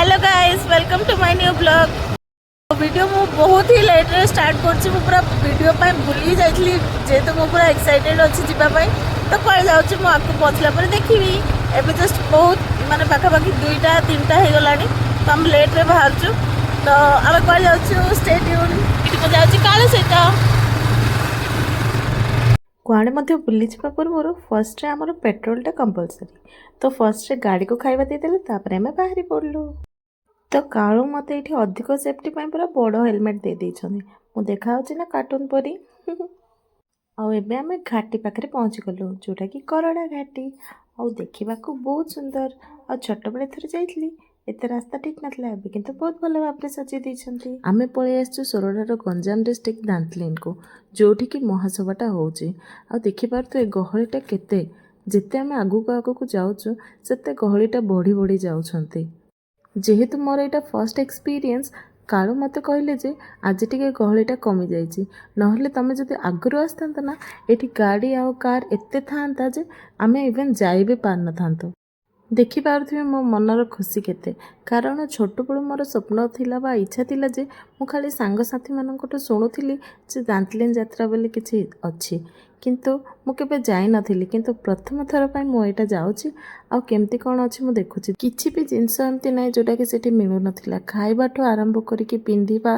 Hello guys welcome to my new blog. Video मु बहुत ही late रे स्टार्ट करछि। मु पूरा वीडियो पाई भूली जाइछली जेतो मु पूरा एक्साइटेड अछि जिबा पाई। तो कोइ जाउछि मु आकु पछला पर देखिबी। एबे जस्ट बहुत माने पाखा पाखी 2टा 3टा हे गलानी। तो हम लेट रे बाहर छु। तो आमे कोइ जाउछु स्टे ट्यून। इति को जाउछि काले सेटा कुआड़े मध्य बुली जावा पूर्व फर्स्ट आमर पेट्रोलटा कंपलसरी। तो फर्स्ट गाड़ी को खाଇବା ଦେଇଦେଲେ ତାପରେ ଆମେ ବାହାରି ପଡିଲୁ। तो कालू मते ये अधिक सेफ्टी पूरा बड़ हेलमेट दे देइछन्ती। मु देखा ना कार्टून परी। आउ एबे आमे घाटी पाखरे पहुँची गलु जोटा कि करड़ा घाटी। आउ देखा बहुत सुंदर। आ छोट बेले थरे जाइछली एते रास्ता ठीक नथला। एबे किंतु बहुत भल भाबरे सजी देइछन्ती। आमे पळे आसछु सोरडार गंजाम डिस्ट्रिक्ट दांतलीन को जोठी कि महासभाटा होउची। आ देखि पारतो ए गहळीटा केते जेते आमे आगु को जाउछु सेते गहळीटा बढ़ी बढ़ी जाउछन्ती। जेहेतु मोर यहाँ फर्स्ट एक्सपीरियंस कालू मत कहले जे आज टे गहळीटा कमी जाइए नहले तुम जब आगु आसता ना ये गाड़ी आउ कार एते था जे आमे इवेन जाई भी पार न था। देखि पारुथिबे मो मनर खुशी केते कारण छोट बेलू मोर स्वप्न थिला बा इच्छा थिला जे मु खाली सांग साथी मानकटो सुनुथिली जे दांतलीन यात्रा बोली किछि अछि किंतु मु केबे जाई नथिली। किंतु प्रथम थर पय मु एटा जाउछि आ केमती कोन अछि मु देखुछि। किछि भी जिंस एमती नै जोटा कि सेठी मिलु नथिला। खाइबाठो आरंभ करिकि पिंधिबा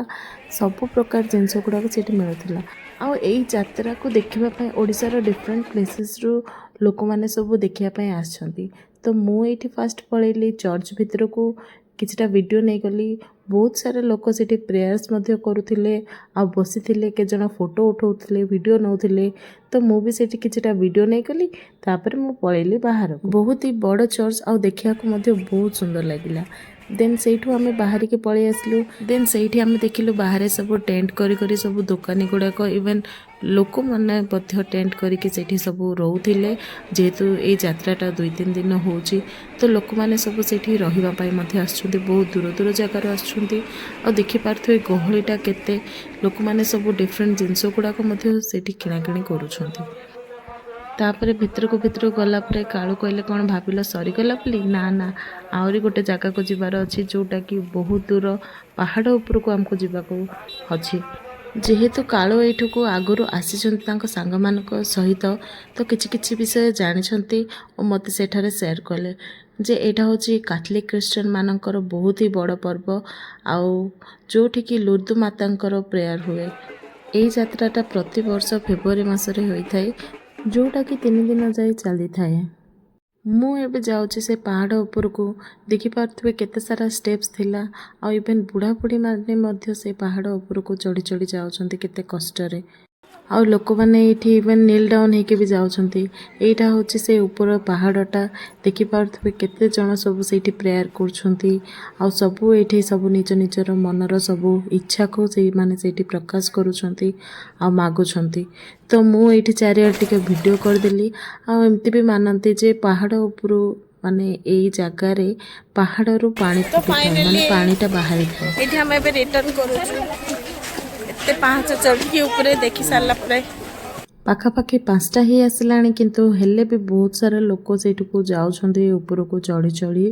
सब प्रकार जिंस गुडा सेठी मिलुथिला। आ एई यात्रा को देखिबा पय ओडिसा रो डिफरेंट प्लेसेस रो लोक माने सब देखिया पय आछंती। तो मु एठी फास्ट पळेली चर्च भितर को किछटा वीडियो नै गली। बहुत सारे लोक सेठी प्रेयर्स मध्य करुथिले आ बसिथिले के जण फोटो उठाउथिले वीडियो नउथिले। तो मु भी सेठी किछटा वीडियो नै गली तापर मु पळेली बाहर। बहुत ही बड़ चर्च आ देखिया को मध्य बहुत सुंदर लागिला। देन सेठू आमे बाहर के पळे आसलु। देन सेठी आमे देखिलु बाहर सब टेंट करी करी सब दुकानी गुडा को इवन लोक माने मध्य टेंट करी के सेठी सब रहउथिले। जेहेतु ए यात्राटा 2-3 दिन होउची तो लोक माने सब सेठी रहिबा पय मध्य आछुंती। बहुत दूर दूर जगार आछुंती। आ देखि पारथुए गहळीटा केते लोक माने सब डिफरेंट जिंस गुडा को मध्य सेठी किणाकिणी करूछंती। तापर भितर को गला परे कालू कहले कौन भाविल सरीगला बोली ना ना आहरी गोटे जगह को जीवार अच्छी जोटा कि बहुत दूर पहाड़ उपर को आमको जीवाको अच्छी। जेहेतु कालू एठू को आगुरु आसीचंती सांग मानक सहित तो किछि किछि विषय जानिछंती और मते सेठारे शेयर कले जे एटा होची कैथोलिक क्रिश्चियन मानकर बहुत ही बड़ पर्व आउ जोठी कि लुर्दु मातांकर प्रेयर हुए। एई यात्राटा प्रति वर्ष फेब्रुआरी मासरे होई थाए जोटा कि 3 दिन जाई चली थाए। मु एबे जाउछि से पहाड़ ऊपर को देखि पारथुबे केते सारा स्टेप्स थिला आ इवेन बुढ़ा बुढ़ी माने मध्य से पहाड़ ऊपर को चढ़ी चढ़ी जाउछंती केते कष्ट रे। आ लोक माने एठी इवेन नील डाउन हेके भी जाउछंती। एटा होछि से ऊपर पहाड़टा देखि पारथुबे केते जण सब सेठी प्रेयर करछंती आ सब एठी सब निज निजर मनर सब इच्छा को से माने सेठी प्रकाश करूछंती आ मागुछंती। तो मु एठी चारिया टिके वीडियो कर देली। आ एमती भी मानंती जे पहाड़ ऊपर माने एई जगह रे पहाड़ रु पानी माने पानीटा बाहरी थाए। एठी हम एबे रिटर्न करूछु एते 5 चढ़ी ऊपर देखि सारला परे पाखापाखि 5टा ही आसलाणी किंतु हेले भी बहुत सारा लोक सेठू जाउछंती ऊपर को चढ़ी चढ़ी।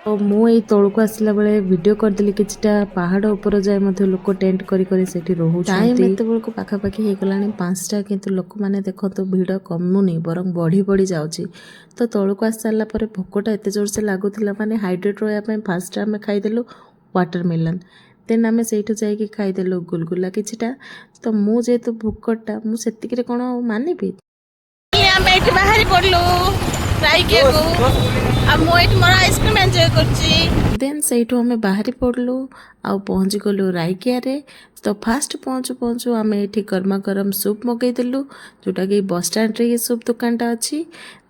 तो मु एई तळ को आसला बेले वीडियो कर देली किछटा पहाड़ ऊपर जाय मध्य लोक टेंट करी करी सेठी रहउछंती। टाइम एते बेल को पाखापाखि हे गलाणी 5टा किंतु लोक माने देखतो भीड़ कमुनी बरं बढ़ी बढ़ी जाउची। तो तळ को आस सारला परे भोकटा एते जोर से लागुथिला माने हाइड्रेट रोया पय फास्ट आमे खाइ देलु वाटरमेलन। देन आमे सेठू जाइके खाइदेलु गुलगुला किछटा। तो मु जेतु भोकटा मु सेतिकरे कोन मानिबी आमे एठी बाहरी पडलु राइके को आ मु एठी मोर आइसक्रीम एन्जॉय करची। देन सेठू आमे बाहरी पडलु आ पहुंची गलु राइकिया रे। तो फास्ट पहुंचु पहुंचु आमे एठी गरमा गरम सूप मगै देलु जोटा कि बस स्टैंड रे ये सूप दुकानटा अछि।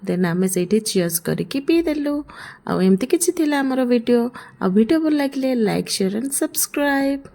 देन आमे सेठी चियर्स करिकि पी देलु। आ एमती किछि थिला हमर वीडियो। आ वीडियो भल लागिले लाइक शेयर एंड सब्सक्राइब।